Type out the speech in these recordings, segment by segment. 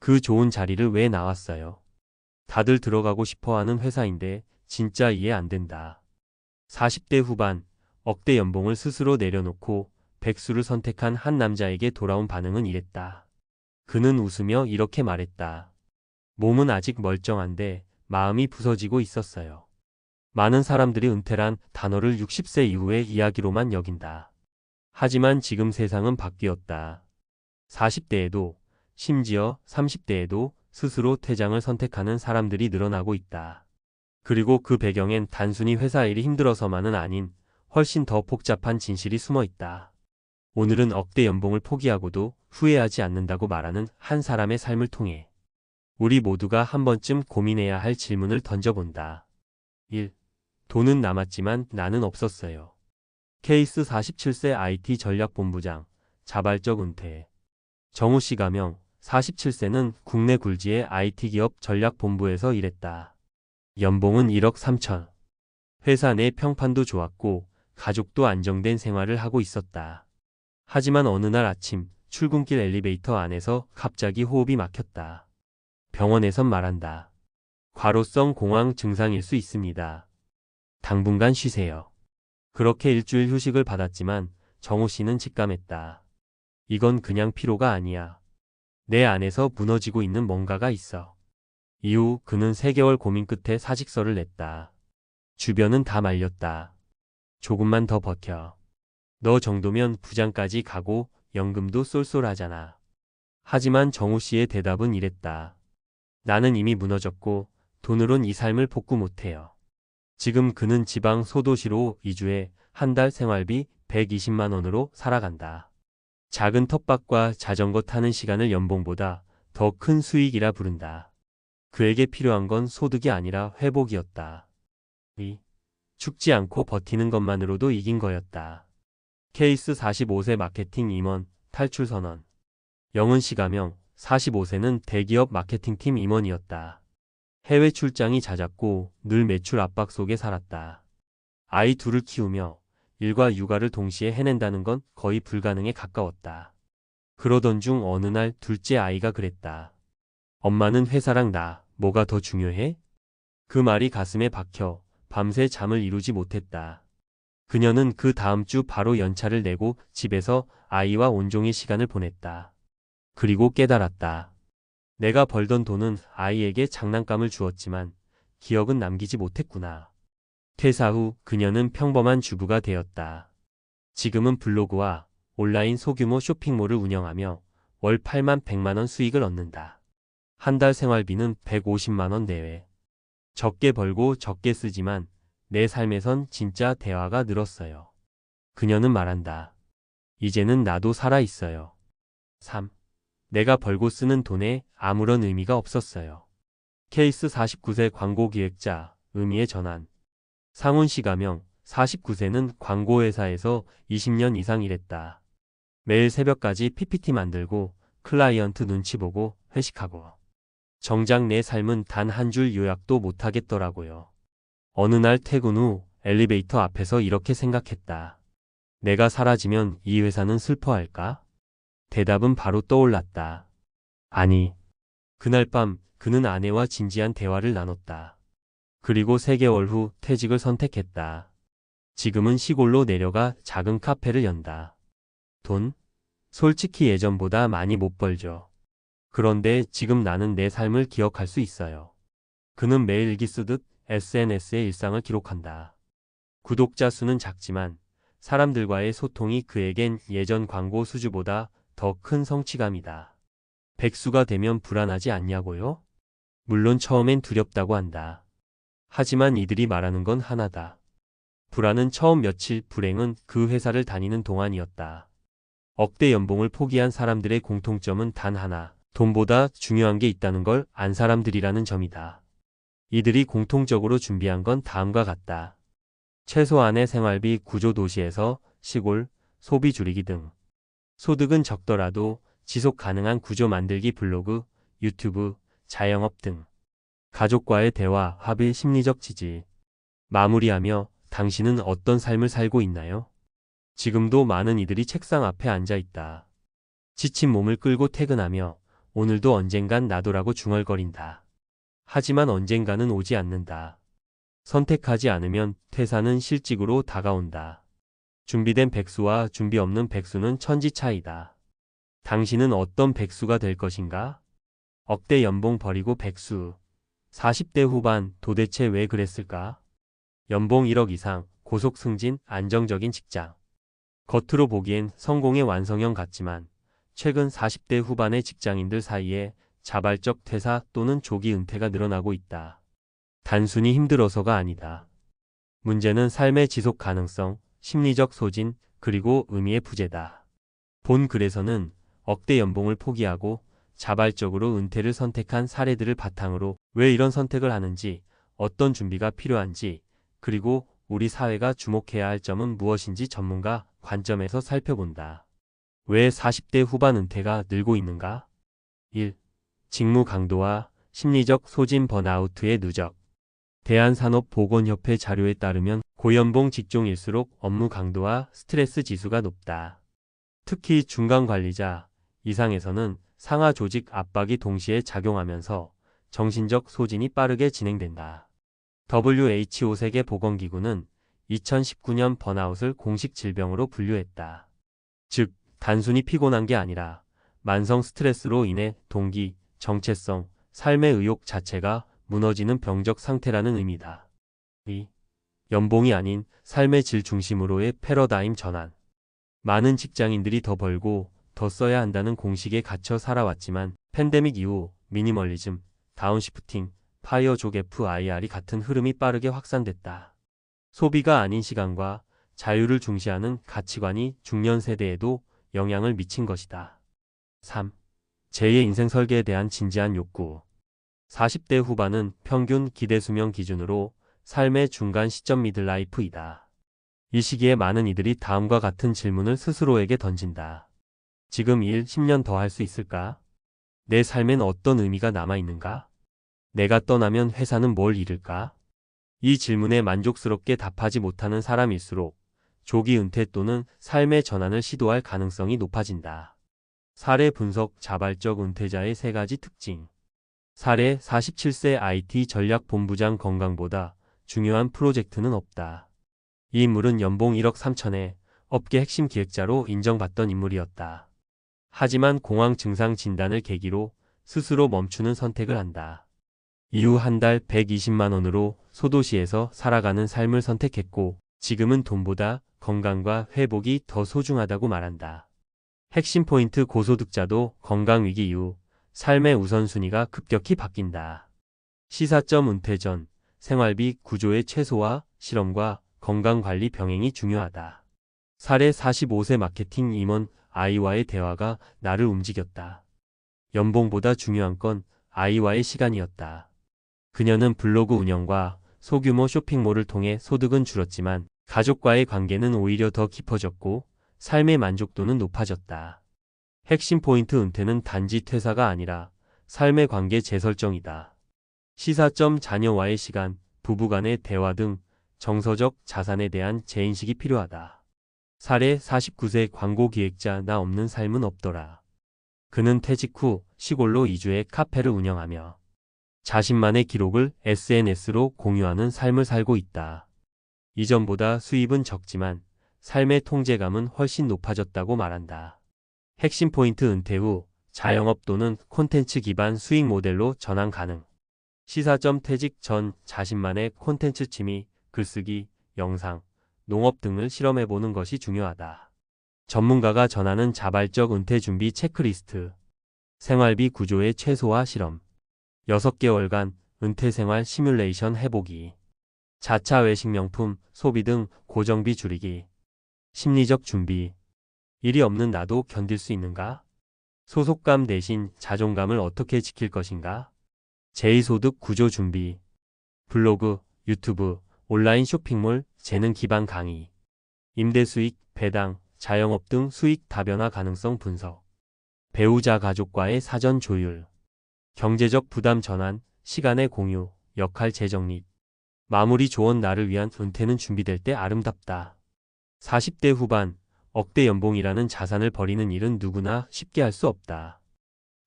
그 좋은 자리를 왜 나왔어요? 다들 들어가고 싶어 하는 회사인데 진짜 이해 안 된다. 40대 후반, 억대 연봉을 스스로 내려놓고 백수를 선택한 한 남자에게 돌아온 반응은 이랬다. 그는 웃으며 이렇게 말했다. 몸은 아직 멀쩡한데 마음이 부서지고 있었어요. 많은 사람들이 은퇴란 단어를 60세 이후의 이야기로만 여긴다. 하지만 지금 세상은 바뀌었다. 40대에도, 심지어 30대에도 스스로 퇴장을 선택하는 사람들이 늘어나고 있다. 그리고 그 배경엔 단순히 회사 일이 힘들어서만은 아닌 훨씬 더 복잡한 진실이 숨어 있다. 오늘은 억대 연봉을 포기하고도 후회하지 않는다고 말하는 한 사람의 삶을 통해 우리 모두가 한 번쯤 고민해야 할 질문을 던져본다. 1. 돈은 남았지만 나는 없었어요. 케이스 47세 IT 전략본부장, 자발적 은퇴. 정우 씨 가명, 47세는 국내 굴지의 IT 기업 전략본부에서 일했다. 연봉은 1억 3천. 회사 내 평판도 좋았고 가족도 안정된 생활을 하고 있었다. 하지만 어느 날 아침 출근길 엘리베이터 안에서 갑자기 호흡이 막혔다. 병원에선 말한다. 과로성 공황 증상일 수 있습니다. 당분간 쉬세요. 그렇게 일주일 휴식을 받았지만 정우 씨는 직감했다. 이건 그냥 피로가 아니야. 내 안에서 무너지고 있는 뭔가가 있어. 이후 그는 3개월 고민 끝에 사직서를 냈다. 주변은 다 말렸다. 조금만 더 버텨. 너 정도면 부장까지 가고 연금도 쏠쏠하잖아. 하지만 정우 씨의 대답은 이랬다. 나는 이미 무너졌고 돈으론 이 삶을 복구 못해요. 지금 그는 지방 소도시로 이주해 한 달 생활비 120만 원으로 살아간다. 작은 텃밭과 자전거 타는 시간을 연봉보다 더 큰 수익이라 부른다. 그에게 필요한 건 소득이 아니라 회복이었다. 죽지 않고 버티는 것만으로도 이긴 거였다. 케이스 45세 마케팅 임원 탈출 선언. 영은 씨 가명 45세는 대기업 마케팅팀 임원이었다. 해외 출장이 잦았고 늘 매출 압박 속에 살았다. 아이 둘을 키우며 일과 육아를 동시에 해낸다는 건 거의 불가능에 가까웠다. 그러던 중 어느 날 둘째 아이가 그랬다. 엄마는 회사랑 나, 뭐가 더 중요해? 그 말이 가슴에 박혀 밤새 잠을 이루지 못했다. 그녀는 그 다음 주 바로 연차를 내고 집에서 아이와 온종일 시간을 보냈다. 그리고 깨달았다. 내가 벌던 돈은 아이에게 장난감을 주었지만 기억은 남기지 못했구나. 퇴사 후 그녀는 평범한 주부가 되었다. 지금은 블로그와 온라인 소규모 쇼핑몰을 운영하며 월 8만 100만 원 수익을 얻는다. 한 달 생활비는 150만 원 내외. 적게 벌고 적게 쓰지만 내 삶에선 진짜 대화가 늘었어요. 그녀는 말한다. 이제는 나도 살아 있어요. 3. 내가 벌고 쓰는 돈에 아무런 의미가 없었어요. 케이스 49세 광고기획자, 의미의 전환. 상훈 씨 가명, 49세는 광고회사에서 20년 이상 일했다. 매일 새벽까지 PPT 만들고 클라이언트 눈치 보고 회식하고. 정작 내 삶은 단 한 줄 요약도 못하겠더라고요. 어느 날 퇴근 후 엘리베이터 앞에서 이렇게 생각했다. 내가 사라지면 이 회사는 슬퍼할까? 대답은 바로 떠올랐다. 아니. 그날 밤 그는 아내와 진지한 대화를 나눴다. 그리고 3개월 후 퇴직을 선택했다. 지금은 시골로 내려가 작은 카페를 연다. 돈? 솔직히 예전보다 많이 못 벌죠. 그런데 지금 나는 내 삶을 기억할 수 있어요. 그는 매일 일기 쓰듯 SNS에 일상을 기록한다. 구독자 수는 작지만 사람들과의 소통이 그에겐 예전 광고 수주보다 더 큰 성취감이다. 백수가 되면 불안하지 않냐고요? 물론 처음엔 두렵다고 한다. 하지만 이들이 말하는 건 하나다. 불안은 처음 며칠, 불행은 그 회사를 다니는 동안이었다. 억대 연봉을 포기한 사람들의 공통점은 단 하나, 돈보다 중요한 게 있다는 걸 안 사람들이라는 점이다. 이들이 공통적으로 준비한 건 다음과 같다. 최소한의 생활비 구조 도시에서 시골, 소비 줄이기 등. 소득은 적더라도 지속 가능한 구조 만들기 블로그, 유튜브, 자영업 등. 가족과의 대화, 합의, 심리적 지지. 마무리하며 당신은 어떤 삶을 살고 있나요? 지금도 많은 이들이 책상 앞에 앉아 있다. 지친 몸을 끌고 퇴근하며 오늘도 언젠간 나도라고 중얼거린다. 하지만 언젠가는 오지 않는다. 선택하지 않으면 퇴사는 실직으로 다가온다. 준비된 백수와 준비 없는 백수는 천지 차이다. 당신은 어떤 백수가 될 것인가? 억대 연봉 버리고 백수. 40대 후반 도대체 왜 그랬을까? 연봉 1억 이상, 고속 승진, 안정적인 직장. 겉으로 보기엔 성공의 완성형 같지만 최근 40대 후반의 직장인들 사이에 자발적 퇴사 또는 조기 은퇴가 늘어나고 있다. 단순히 힘들어서가 아니다. 문제는 삶의 지속 가능성, 심리적 소진, 그리고 의미의 부재다. 본 글에서는 억대 연봉을 포기하고 자발적으로 은퇴를 선택한 사례들을 바탕으로 왜 이런 선택을 하는지, 어떤 준비가 필요한지, 그리고 우리 사회가 주목해야 할 점은 무엇인지 전문가 관점에서 살펴본다. 왜 40대 후반 은퇴가 늘고 있는가? 1. 직무 강도와 심리적 소진 번아웃의 누적. 대한산업보건협회 자료에 따르면 고연봉 직종일수록 업무 강도와 스트레스 지수가 높다. 특히 중간 관리자 이상에서는 상하 조직 압박이 동시에 작용하면서 정신적 소진이 빠르게 진행된다. WHO 세계보건기구는 2019년 번아웃을 공식 질병으로 분류했다. 즉, 단순히 피곤한 게 아니라 만성 스트레스로 인해 동기, 정체성, 삶의 의욕 자체가 무너지는 병적 상태라는 의미다. 2. 연봉이 아닌 삶의 질 중심으로의 패러다임 전환. 많은 직장인들이 더 벌고 더 써야 한다는 공식에 갇혀 살아왔지만 팬데믹 이후 미니멀리즘, 다운시프팅, 파이어족 FIR이 같은 흐름이 빠르게 확산됐다. 소비가 아닌 시간과 자유를 중시하는 가치관이 중년 세대에도 영향을 미친 것이다. 3. 제2의 인생 설계에 대한 진지한 욕구. 40대 후반은 평균 기대 수명 기준으로 삶의 중간 시점 미들라이프이다. 이 시기에 많은 이들이 다음과 같은 질문을 스스로에게 던진다. 지금 일 10년 더 할 수 있을까? 내 삶엔 어떤 의미가 남아있는가? 내가 떠나면 회사는 뭘 잃을까? 이 질문에 만족스럽게 답하지 못하는 사람일수록 조기 은퇴 또는 삶의 전환을 시도할 가능성이 높아진다. 사례 분석 자발적 은퇴자의 3가지 특징. 사례 47세 IT 전략본부장 건강보다 중요한 프로젝트는 없다. 이 인물은 연봉 1억 3천에 업계 핵심 기획자로 인정받던 인물이었다. 하지만 공황 증상 진단을 계기로 스스로 멈추는 선택을 한다. 이후 한 달 120만 원으로 소도시에서 살아가는 삶을 선택했고 지금은 돈보다 건강과 회복이 더 소중하다고 말한다. 핵심 포인트 고소득자도 건강위기 이후 삶의 우선순위가 급격히 바뀐다. 시사점 은퇴 전 생활비 구조의 최소화, 실험과 건강관리 병행이 중요하다. 사례 45세 마케팅 임원 아이와의 대화가 나를 움직였다. 연봉보다 중요한 건 아이와의 시간이었다. 그녀는 블로그 운영과 소규모 쇼핑몰을 통해 소득은 줄었지만 가족과의 관계는 오히려 더 깊어졌고 삶의 만족도는 높아졌다. 핵심 포인트 은퇴는 단지 퇴사가 아니라 삶의 관계 재설정이다. 시사점 자녀와의 시간, 부부간의 대화 등 정서적 자산에 대한 재인식이 필요하다. 사례 49세 광고기획자 나 없는 삶은 없더라. 그는 퇴직 후 시골로 이주해 카페를 운영하며 자신만의 기록을 SNS로 공유하는 삶을 살고 있다. 이전보다 수입은 적지만 삶의 통제감은 훨씬 높아졌다고 말한다. 핵심 포인트 은퇴 후 자영업 또는 콘텐츠 기반 수익 모델로 전환 가능. 시사점 퇴직 전 자신만의 콘텐츠 취미, 글쓰기, 영상, 농업 등을 실험해보는 것이 중요하다. 전문가가 전하는 자발적 은퇴 준비 체크리스트. 생활비 구조의 최소화 실험. 6개월간 은퇴 생활 시뮬레이션 해보기. 자차 외식 명품, 소비 등 고정비 줄이기. 심리적 준비. 일이 없는 나도 견딜 수 있는가? 소속감 대신 자존감을 어떻게 지킬 것인가? 제2소득 구조 준비. 블로그, 유튜브, 온라인 쇼핑몰, 재능 기반 강의. 임대 수익, 배당, 자영업 등 수익 다변화 가능성 분석. 배우자 가족과의 사전 조율. 경제적 부담 전환, 시간의 공유, 역할 재정립. 마무리 조언 나를 위한 은퇴는 준비될 때 아름답다. 40대 후반, 억대 연봉이라는 자산을 버리는 일은 누구나 쉽게 할 수 없다.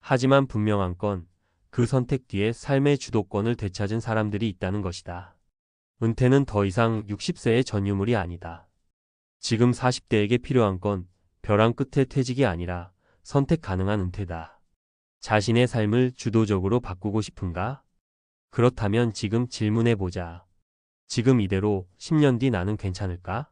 하지만 분명한 건 그 선택 뒤에 삶의 주도권을 되찾은 사람들이 있다는 것이다. 은퇴는 더 이상 60세의 전유물이 아니다. 지금 40대에게 필요한 건 벼랑 끝의 퇴직이 아니라 선택 가능한 은퇴다. 자신의 삶을 주도적으로 바꾸고 싶은가? 그렇다면 지금 질문해보자. 지금 이대로 10년 뒤 나는 괜찮을까?